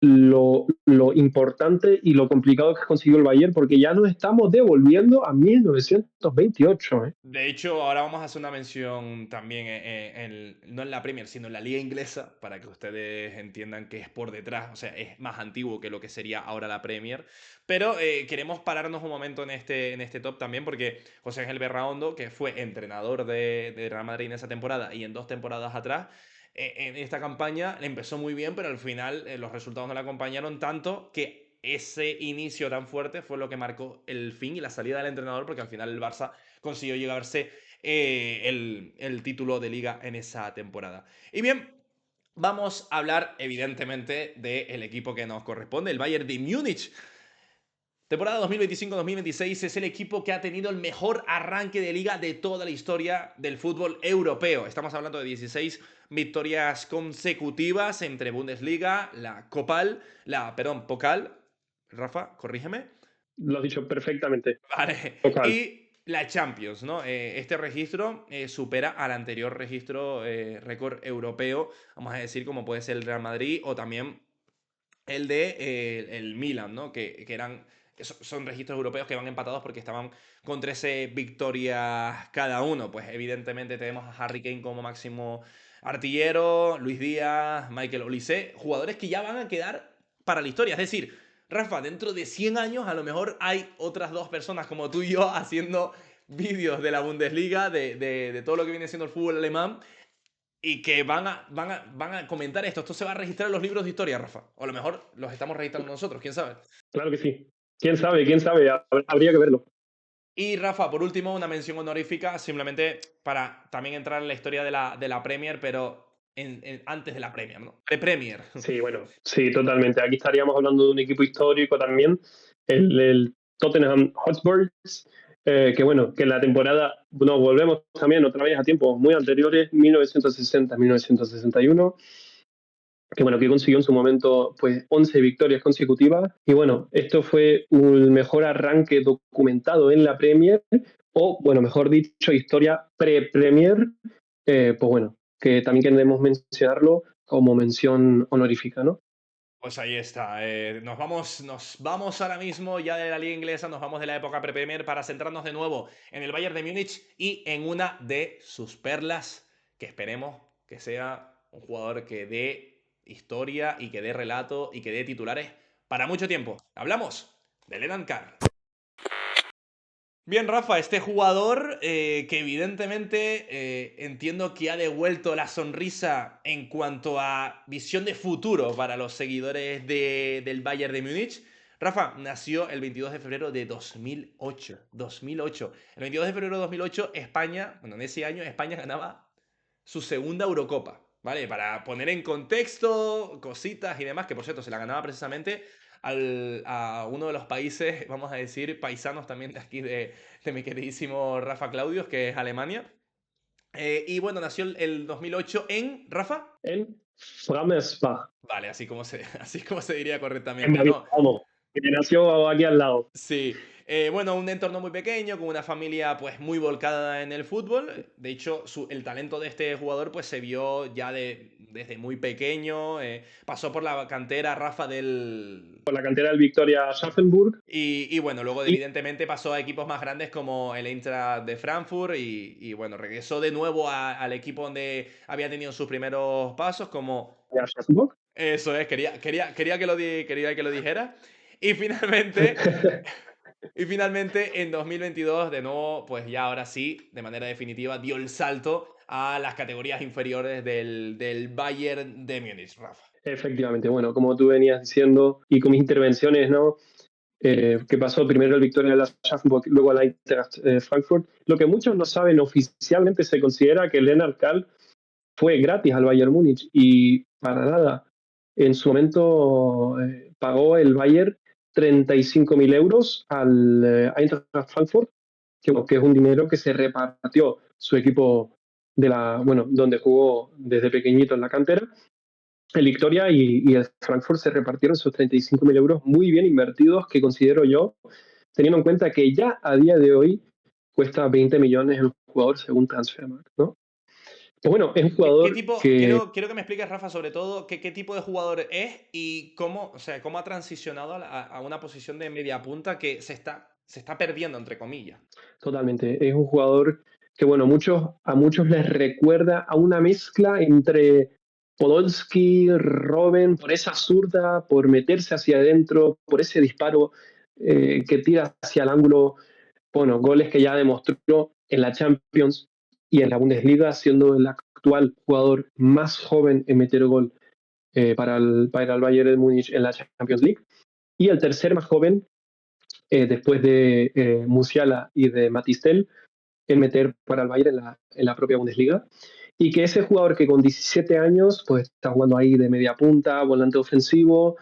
Speaker 2: lo importante y lo complicado que ha conseguido el Bayern porque ya nos estamos devolviendo a 1928. ¿Eh?
Speaker 1: de hecho, ahora vamos a hacer una mención también, no en la Premier, sino en la Liga Inglesa, para que ustedes entiendan que es por detrás, o sea, es más antiguo que lo que sería ahora la Premier. Pero queremos pararnos un momento en este top también, porque José Ángel Berraondo, que fue entrenador de Real Madrid en esa temporada y en 2 temporadas atrás, en esta campaña le empezó muy bien, pero al final los resultados no le acompañaron tanto que ese inicio tan fuerte fue lo que marcó el fin y la salida del entrenador, porque al final el Barça consiguió llevarse el título de liga en esa temporada. Y bien, vamos a hablar evidentemente del equipo que nos corresponde, el Bayern de Múnich. Temporada 2025-2026 es el equipo que ha tenido el mejor arranque de liga de toda la historia del fútbol europeo. Estamos hablando de 16 victorias consecutivas entre Bundesliga, la Copal, Pokal, Rafa, corrígeme.
Speaker 2: Lo has dicho perfectamente.
Speaker 1: Vale.
Speaker 2: Total.
Speaker 1: Y la Champions, ¿no? Este registro supera al anterior registro, récord europeo, vamos a decir, como puede ser el Real Madrid o también el de el Milan, ¿no? Que eran, son registros europeos que van empatados porque estaban con 13 victorias cada uno. Pues evidentemente tenemos a Harry Kane como máximo artillero, Luis Díaz, Michael Olise, jugadores que ya van a quedar para la historia. Es decir, Rafa, dentro de 100 años a lo mejor hay otras 2 personas como tú y yo haciendo vídeos de la Bundesliga, de todo lo que viene siendo el fútbol alemán, y que van a comentar esto. Esto se va a registrar en los libros de historia, Rafa. O a lo mejor los estamos registrando nosotros, quién sabe.
Speaker 2: Claro que sí. ¿Quién sabe? ¿Quién sabe? Habría que verlo.
Speaker 1: Y Rafa, por último, una mención honorífica, simplemente para también entrar en la historia de la Premier, pero antes de la Premier, ¿no? Pre-Premier.
Speaker 2: Sí, bueno, sí, totalmente. Aquí estaríamos hablando de un equipo histórico también, el Tottenham Hotspur, que bueno, que en la temporada, nos volvemos también otra vez a tiempos muy anteriores, 1960-1961, que bueno, que consiguió en su momento pues 11 victorias consecutivas. Y bueno, esto fue un mejor arranque documentado en la Premier, o bueno, mejor dicho, historia pre-Premier, pues bueno, que también queremos mencionarlo como mención honorífica, ¿no?
Speaker 1: Pues ahí está. Nos vamos ahora mismo ya de la liga inglesa, nos vamos de la época pre-Premier para centrarnos de nuevo en el Bayern de Múnich y en una de sus perlas, que esperemos que sea un jugador que dé historia y que dé relato y que dé titulares para mucho tiempo. Hablamos de Lennon Carr. Bien, Rafa, este jugador que evidentemente entiendo que ha devuelto la sonrisa en cuanto a visión de futuro para los seguidores del Bayern de Múnich. Rafa nació el 22 de febrero de 2008. 2008. El 22 de febrero de 2008, España, bueno, en ese año España ganaba su segunda Eurocopa, ¿vale? Para poner en contexto cositas y demás, que por cierto se la ganaba precisamente a uno de los países, vamos a decir, paisanos también de aquí, de mi queridísimo Rafa Claudius, que es Alemania. Y bueno, nació el 2008 en, Rafa.
Speaker 2: En Framesbach,
Speaker 1: Vale, así como se diría
Speaker 2: en
Speaker 1: correctamente,
Speaker 2: Baviera,
Speaker 1: ¿no?
Speaker 2: vamos, que nació aquí al lado.
Speaker 1: Sí, bueno, un entorno muy pequeño, con una familia pues muy volcada en el fútbol. De hecho, el talento de este jugador pues se vio ya desde muy pequeño. Pasó por la cantera Rafa
Speaker 2: Por la cantera del Victoria Schaffenburg.
Speaker 1: y bueno, luego
Speaker 2: Y
Speaker 1: evidentemente pasó a equipos más grandes como el Eintracht de Frankfurt y bueno, regresó de nuevo al equipo donde había tenido sus primeros pasos como...
Speaker 2: a Schaffenburg.
Speaker 1: Eso es, quería que lo dijera. Y finalmente... Y finalmente, en 2022, de nuevo, pues ya ahora sí, de manera definitiva, dio el salto a las categorías inferiores del Bayern de Múnich, Rafa.
Speaker 2: Efectivamente, bueno, como tú venías diciendo, y con mis intervenciones, ¿no? Que pasó primero el Victoria de la Schaffenburg, luego la Eintracht Frankfurt. Lo que muchos no saben, oficialmente se considera que Lennart Kahl fue gratis al Bayern Múnich y para nada. En su momento pagó el Bayern 35.000 euros al Eintracht Frankfurt, que es un dinero que se repartió su equipo bueno, donde jugó desde pequeñito en la cantera. El Victoria y el Frankfurt se repartieron esos 35.000 euros muy bien invertidos, que considero yo, teniendo en cuenta que ya a día de hoy cuesta 20 millones el jugador según Transfermarkt, ¿no? Pues bueno, es un
Speaker 1: ¿Qué
Speaker 2: jugador
Speaker 1: tipo,
Speaker 2: que
Speaker 1: quiero que me expliques, Rafa, sobre todo, qué tipo de jugador es y cómo, o sea, cómo ha transicionado a una posición de media punta que se está perdiendo, entre comillas?
Speaker 2: totalmente, es un jugador que, bueno, a muchos les recuerda a una mezcla entre Podolski, Robben, por esa zurda, por meterse hacia adentro, por ese disparo que tira hacia el ángulo. Bueno, goles que ya demostró en la Champions y en la Bundesliga, siendo el actual jugador más joven en meter gol para el Bayern de Múnich en la Champions League. Y el tercer más joven, después de Musiala y de Matistel, en meter para el Bayern en la propia Bundesliga. Y que ese jugador que con 17 años pues está jugando ahí de media punta, volante ofensivo,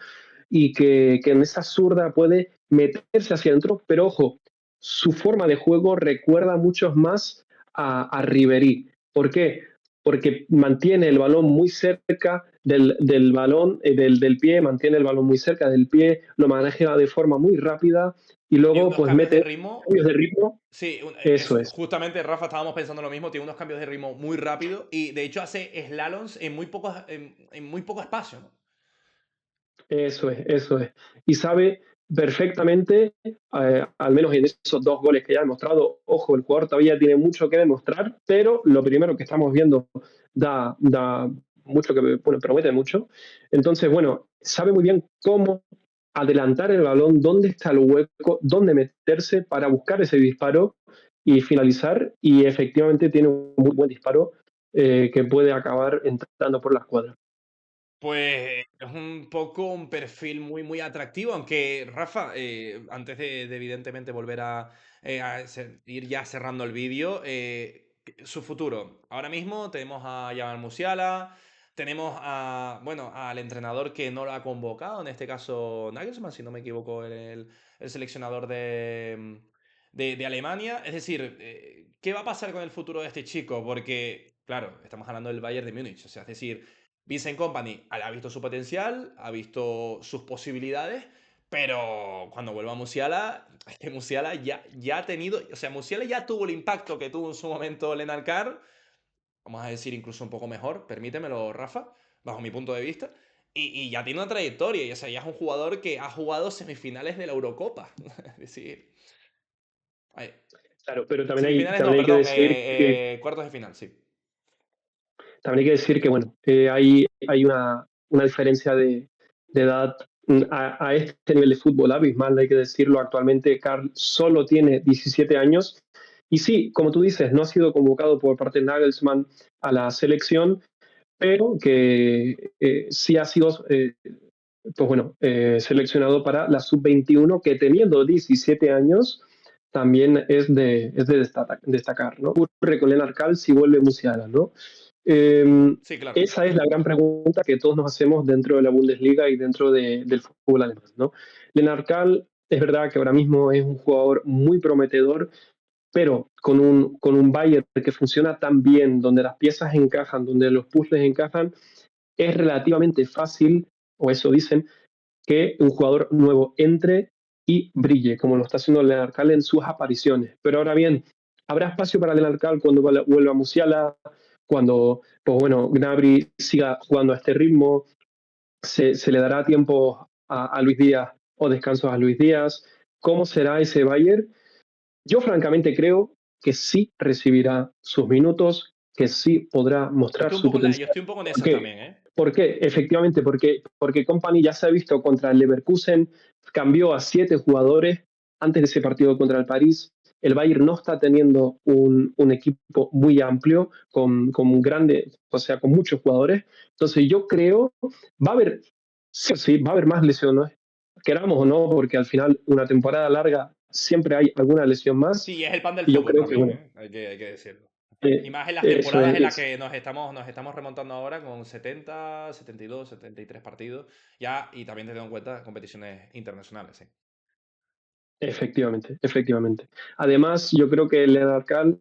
Speaker 2: y que en esa zurda puede meterse hacia adentro, pero ojo, su forma de juego recuerda mucho más a Ribery. ¿Por qué? Porque mantiene el balón muy cerca del balón, del pie, mantiene el balón muy cerca del pie, lo maneja de forma muy rápida y
Speaker 1: Tiene
Speaker 2: luego
Speaker 1: unos
Speaker 2: pues
Speaker 1: cambios de
Speaker 2: mete
Speaker 1: ritmo.
Speaker 2: cambios de ritmo.
Speaker 1: Sí,
Speaker 2: Eso es.
Speaker 1: justamente, Rafa, estábamos pensando lo mismo, tiene unos cambios de ritmo muy rápido y de hecho hace slaloms en muy poco espacio, ¿no?
Speaker 2: Eso es, eso es. Y sabe perfectamente, al menos en esos dos goles que ya ha demostrado, ojo, el jugador todavía tiene mucho que demostrar, pero lo primero que estamos viendo da mucho que, bueno, promete mucho. Entonces, bueno, sabe muy bien cómo adelantar el balón, dónde está el hueco, dónde meterse para buscar ese disparo y finalizar. Y efectivamente tiene un muy buen disparo que puede acabar entrando por la escuadra.
Speaker 1: Pues es un poco un perfil muy atractivo, aunque Rafa, antes de evidentemente volver ir ya cerrando el vídeo, su futuro. Ahora mismo tenemos a Jamal Musiala, tenemos bueno, al entrenador que no lo ha convocado, en este caso Nagelsmann, si no me equivoco, el seleccionador de Alemania. Es decir, ¿qué va a pasar con el futuro de este chico? Porque, claro, estamos hablando del Bayern de Múnich, o sea, es decir, Vincent Company ha visto su potencial, ha visto sus posibilidades, pero cuando vuelva a Musiala, es que Musiala ya ha tenido, o sea, Musiala ya tuvo el impacto que tuvo en su momento Lennart Carr, vamos a decir incluso un poco mejor, permítemelo, Rafa, bajo mi punto de vista, y ya tiene una trayectoria, y o sea, ya es un jugador que ha jugado semifinales de la Eurocopa, es decir, ay,
Speaker 2: Claro, pero
Speaker 1: semifinales no,
Speaker 2: también hay que
Speaker 1: perdón,
Speaker 2: decir que
Speaker 1: cuartos de final, sí.
Speaker 2: También hay que decir que, bueno, hay una diferencia de edad a este nivel de fútbol abismal, hay que decirlo. Actualmente, Carl solo tiene 17 años. Y sí, como tú dices, no ha sido convocado por parte de Nagelsmann a la selección, pero que sí ha sido, pues bueno, seleccionado para la sub-21, que teniendo 17 años también es de destacar, ¿no? Ocurre con Lennart Carl si vuelve Musiala, ¿no? Eh,
Speaker 1: Sí, claro.
Speaker 2: Esa es la gran pregunta que todos nos hacemos dentro de la Bundesliga y dentro del fútbol alemán, ¿no? Lennart Kahl es verdad que ahora mismo es un jugador muy prometedor, pero con un Bayern que funciona tan bien, donde las piezas encajan, donde los puzzles encajan, es relativamente fácil, o eso dicen, que un jugador nuevo entre y brille, como lo está haciendo Lennart Kahl en sus apariciones. Pero ahora bien, ¿habrá espacio para Lennart Kahl cuando vuelva Musiala? Cuando, pues bueno, Gnabry siga jugando a este ritmo, se le dará tiempo a Luis Díaz o descansos a Luis Díaz. ¿Cómo será ese Bayern? Yo francamente creo que sí recibirá sus minutos, que sí podrá mostrar su
Speaker 1: Yo
Speaker 2: potencial.
Speaker 1: estoy un poco en
Speaker 2: ¿Por
Speaker 1: esas
Speaker 2: qué?
Speaker 1: también, ¿eh?
Speaker 2: ¿Por qué? Efectivamente, porque Company ya se ha visto contra el Leverkusen, cambió a 7 jugadores antes de ese partido contra el París. El Bayern no está teniendo un equipo muy amplio, con grandes, o sea, con muchos jugadores. Entonces yo creo, va a haber, sí, sí, va a haber más lesiones, queramos o no, porque al final una temporada larga siempre hay alguna lesión más.
Speaker 1: Sí, es el pan del
Speaker 2: Y yo
Speaker 1: fútbol
Speaker 2: creo que,
Speaker 1: también,
Speaker 2: bueno,
Speaker 1: ¿eh? Hay que decirlo. Y más en las
Speaker 2: eso
Speaker 1: temporadas en las
Speaker 2: es,
Speaker 1: que nos estamos remontando ahora con 70, 72, 73 partidos. Ya, y también teniendo en cuenta competiciones internacionales, sí.
Speaker 2: efectivamente, efectivamente. Además, yo creo que Lennart Kahl,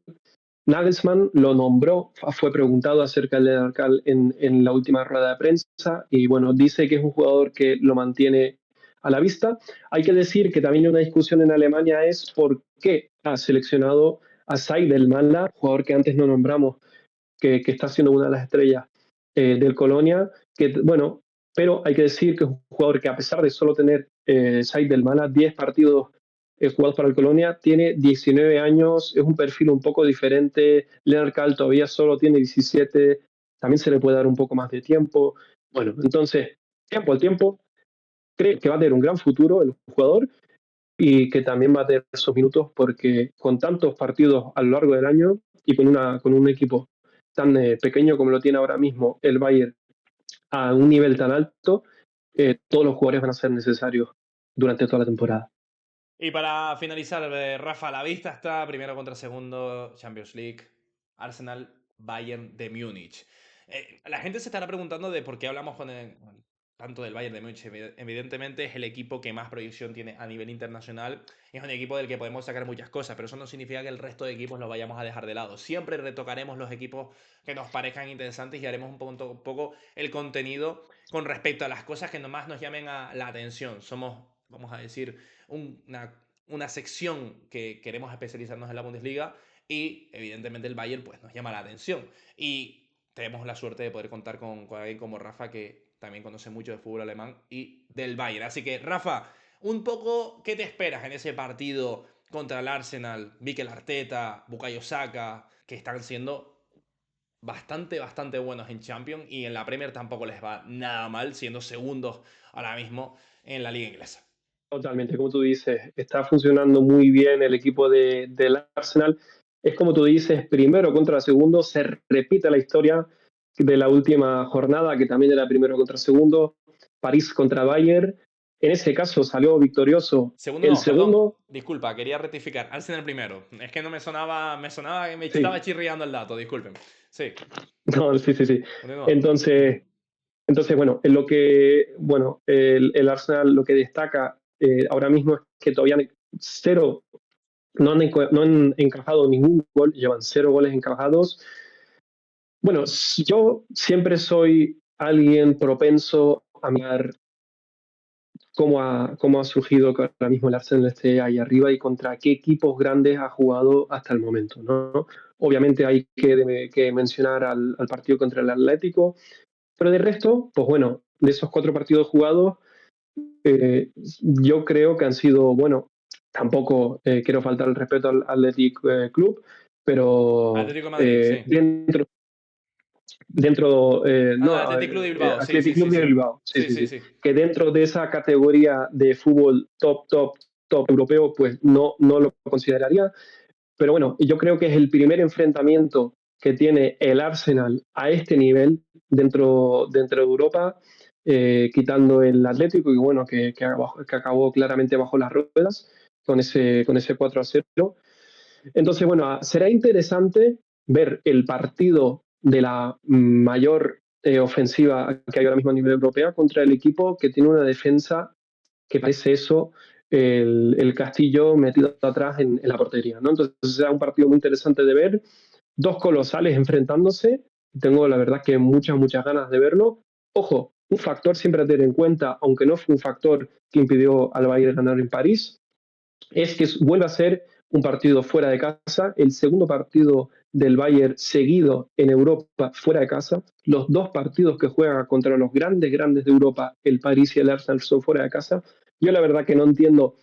Speaker 2: Nagelsmann lo nombró, fue preguntado acerca de Lennart Kahl en la última rueda de prensa y bueno, dice que es un jugador que lo mantiene a la vista. Hay que decir que también una discusión en Alemania es por qué ha seleccionado a Seidel Mala, jugador que antes no nombramos, que está siendo una de las estrellas del Colonia, que bueno, pero hay que decir que es un jugador que a pesar de solo tener Said del Mala 10 partidos jugados para el Colonia, tiene 19 años, es un perfil un poco diferente, Lennart Kahl todavía solo tiene 17, también se le puede dar un poco más de tiempo. Bueno, entonces, tiempo al tiempo, creo que va a tener un gran futuro el jugador y que también va a tener esos minutos porque con tantos partidos a lo largo del año y con un equipo tan pequeño como lo tiene ahora mismo el Bayern a un nivel tan alto, todos los jugadores van a ser necesarios durante toda la temporada.
Speaker 1: Y para finalizar, Rafa, a la vista está primero contra segundo, Champions League, Arsenal, Bayern de Múnich. La gente se estará preguntando de por qué hablamos tanto del Bayern de Múnich. Evidentemente es el equipo que más proyección tiene a nivel internacional. Es un equipo del que podemos sacar muchas cosas, pero eso no significa que el resto de equipos los vayamos a dejar de lado. Siempre retocaremos los equipos que nos parezcan interesantes y haremos un poco el contenido con respecto a las cosas que más nos llamen a la atención. Somos, vamos a decir, una sección que queremos especializarnos en la Bundesliga y evidentemente el Bayern pues nos llama la atención y tenemos la suerte de poder contar con alguien como Rafa que también conoce mucho de fútbol alemán y del Bayern. Así que Rafa, un poco, ¿qué te esperas en ese partido contra el Arsenal? Mikel Arteta, Bukayo Saka, que están siendo bastante buenos en Champions y en la Premier tampoco les va nada mal, siendo segundos ahora mismo en la liga inglesa.
Speaker 2: Totalmente, como tú dices, está funcionando muy bien el equipo del Arsenal. Es como tú dices, primero contra segundo, se repite la historia de la última jornada, que también era primero contra segundo, París contra Bayern. En ese caso salió victorioso
Speaker 1: Segundo
Speaker 2: el
Speaker 1: no, perdón.
Speaker 2: segundo.
Speaker 1: Disculpa, quería rectificar. Arsenal primero. Es que no me sonaba que me estaba
Speaker 2: Sí,
Speaker 1: chirriando el dato, disculpen. Sí,
Speaker 2: no, sí, sí, sí.
Speaker 1: continúa.
Speaker 2: Entonces, bueno, en lo que, bueno, el Arsenal lo que destaca ahora mismo es que todavía cero, no han encajado ningún gol, llevan 0 goles encajados. Bueno, yo siempre soy alguien propenso a mirar cómo ha surgido que ahora mismo el Arsenal esté ahí arriba y contra qué equipos grandes ha jugado hasta el momento, ¿no? Obviamente hay que mencionar al partido contra el Atlético, pero de resto, pues bueno, de esos 4 partidos jugados, yo creo que han sido, bueno, tampoco quiero faltar el respeto al Athletic Club, pero
Speaker 1: Atlético de Madrid, sí.
Speaker 2: dentro
Speaker 1: Ah, no,
Speaker 2: no,
Speaker 1: Atlético Club de Bilbao, sí,
Speaker 2: Athletic
Speaker 1: sí,
Speaker 2: Club
Speaker 1: sí,
Speaker 2: de
Speaker 1: sí.
Speaker 2: Bilbao, sí,
Speaker 1: Sí,
Speaker 2: sí,
Speaker 1: sí,
Speaker 2: sí,
Speaker 1: sí.
Speaker 2: que dentro de esa categoría de fútbol top europeo, pues no lo consideraría, pero bueno, yo creo que es el primer enfrentamiento que tiene el Arsenal a este nivel dentro de Europa, quitando el Atlético y bueno, que acabó claramente bajo las ruedas con ese 4-0. Entonces, bueno, será interesante ver el partido de la mayor ofensiva que hay ahora mismo a nivel europeo contra el equipo que tiene una defensa que parece eso, el Castillo metido atrás en la portería, ¿no? Entonces será un partido muy interesante de ver, dos colosales enfrentándose, tengo la verdad que muchas ganas de verlo. Ojo, un factor siempre a tener en cuenta, aunque no fue un factor que impidió al Bayern ganar en París, es que vuelve a ser un partido fuera de casa, el segundo partido del Bayern seguido en Europa fuera de casa. Los dos partidos que juega contra los grandes de Europa, el París y el Arsenal, son fuera de casa. Yo la verdad que no entiendo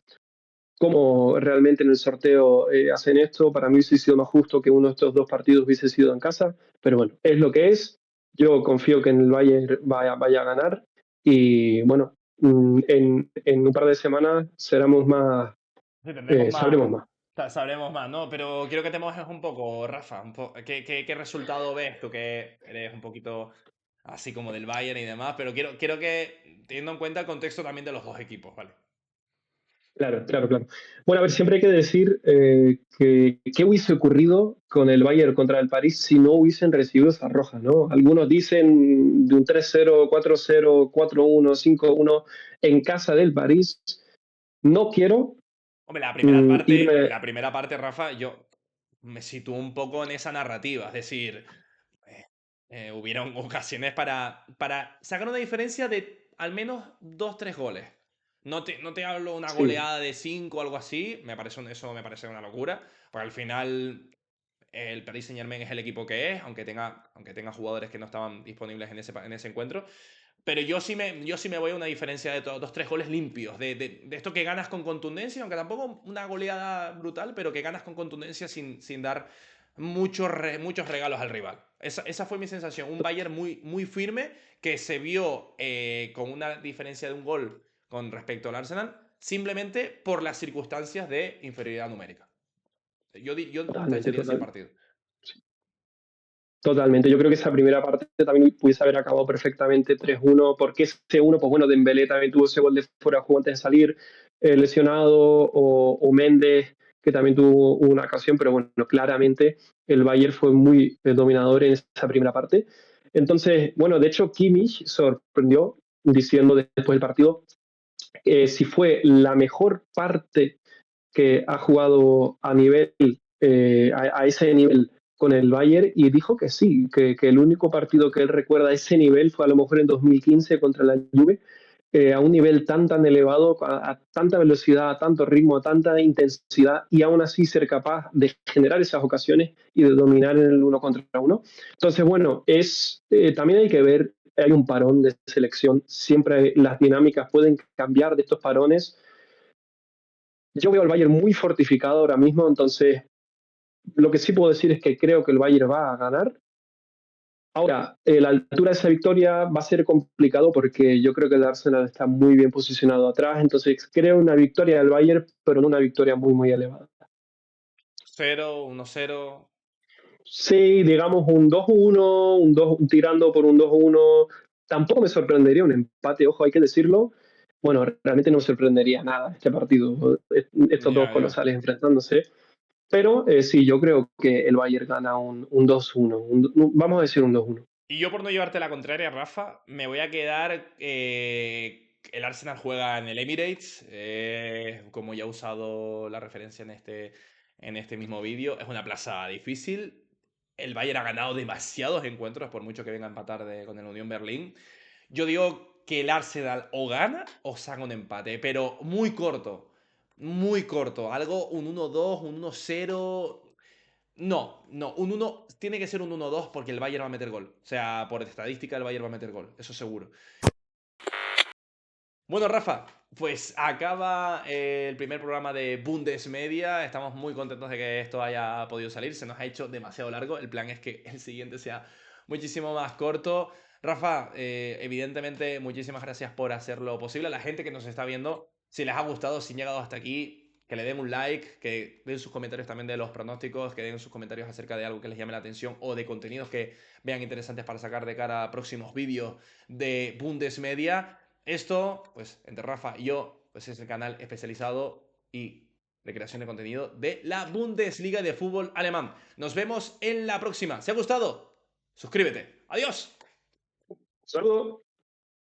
Speaker 2: cómo realmente en el sorteo hacen esto. Para mí hubiese sido más justo que uno de estos dos partidos hubiese sido en casa, pero bueno, es lo que es. Yo confío que en el Bayern vaya a ganar y bueno, en un par de semanas seremos más,
Speaker 1: Sí, tendremos más,
Speaker 2: sabremos más.
Speaker 1: sabremos más, ¿no? Pero quiero que te mojes un poco, Rafa. ¿Qué resultado ves tú que eres un poquito así como del Bayern y demás? Pero quiero que, teniendo en cuenta el contexto también de los dos equipos, ¿vale?
Speaker 2: Claro. Bueno, a ver, siempre hay que decir que qué hubiese ocurrido con el Bayern contra el París si no hubiesen recibido esa roja, ¿no? Algunos dicen de un 3-0, 4-0, 4-1, 5-1 en casa del París. No quiero
Speaker 1: Hombre,
Speaker 2: irme.
Speaker 1: la primera parte, Rafa, yo me sitúo un poco en esa narrativa. Es decir, eh, hubieron ocasiones para sacar una diferencia de al menos dos tres goles. No te hablo una
Speaker 2: Sí,
Speaker 1: goleada de 5 o algo así, eso me parece una locura, porque al final el Paris Saint-Germain es el equipo que es, aunque tenga jugadores que no estaban disponibles en ese encuentro. Pero yo sí me voy a una diferencia de dos, tres goles limpios. De esto que ganas con contundencia, aunque tampoco una goleada brutal, pero que ganas con contundencia sin dar muchos regalos al rival. Esa fue mi sensación. Un Bayern muy firme que se vio con una diferencia de un gol con respecto al Arsenal, simplemente por las circunstancias de inferioridad numérica. Yo
Speaker 2: totalmente,
Speaker 1: tacharía así el
Speaker 2: total.
Speaker 1: partido.
Speaker 2: Totalmente. Yo creo que esa primera parte también pudiese haber acabado perfectamente 3-1. Porque ese uno, pues bueno, Dembélé también tuvo ese gol de fuera de juego antes de salir lesionado, o Méndez, que también tuvo una ocasión, pero bueno, claramente el Bayern fue muy dominador en esa primera parte. Entonces, bueno, de hecho, Kimmich sorprendió diciendo después del partido si fue la mejor parte que ha jugado a nivel, a ese nivel con el Bayern, y dijo que sí, que el único partido que él recuerda a ese nivel fue a lo mejor en 2015 contra la Juve, a un nivel tan elevado, a tanta velocidad, a tanto ritmo, a tanta intensidad, y aún así ser capaz de generar esas ocasiones y de dominar en el uno contra uno. Entonces, bueno, también hay que ver, hay un parón de selección, siempre las dinámicas pueden cambiar de estos parones. Yo veo al Bayern muy fortificado ahora mismo, entonces lo que sí puedo decir es que creo que el Bayern va a ganar. Ahora, la altura de esa victoria va a ser complicado porque yo creo que el Arsenal está muy bien posicionado atrás, entonces creo una victoria del Bayern, pero no una victoria muy elevada.
Speaker 1: 0, 1-0.
Speaker 2: Sí, digamos un 2-1, tirando por un 2-1. Tampoco me sorprendería un empate, ojo, hay que decirlo. Bueno, realmente no me sorprendería nada este partido, estos dos
Speaker 1: Ya.
Speaker 2: colosales enfrentándose. Pero sí, yo creo que el Bayern gana un 2-1, vamos a decir un 2-1.
Speaker 1: Y yo por no llevarte la contraria, Rafa, me voy a quedar. El Arsenal juega en el Emirates, como ya he usado la referencia en este mismo vídeo. Es una plaza difícil. El Bayern ha ganado demasiados encuentros, por mucho que venga a empatar con el Unión Berlín. Yo digo que el Arsenal o gana o saca un empate, pero muy corto. Muy corto. Algo, un 1-2, un 1-0. No, tiene que ser un 1-2 porque el Bayern va a meter gol. O sea, por estadística el Bayern va a meter gol, eso seguro. Bueno, Rafa, pues acaba el primer programa de Bundesmedia. Estamos muy contentos de que esto haya podido salir. Se nos ha hecho demasiado largo. El plan es que el siguiente sea muchísimo más corto. Rafa, evidentemente, muchísimas gracias por hacerlo posible. A la gente que nos está viendo, si les ha gustado, si han llegado hasta aquí, que le den un like, que den sus comentarios también de los pronósticos, que den sus comentarios acerca de algo que les llame la atención o de contenidos que vean interesantes para sacar de cara a próximos vídeos de Bundesmedia. Esto, pues, entre Rafa y yo, pues es el canal especializado y de creación de contenido de la Bundesliga de fútbol alemán. Nos vemos en la próxima. ¿Se ha gustado? suscríbete. Adiós.
Speaker 2: Saludos.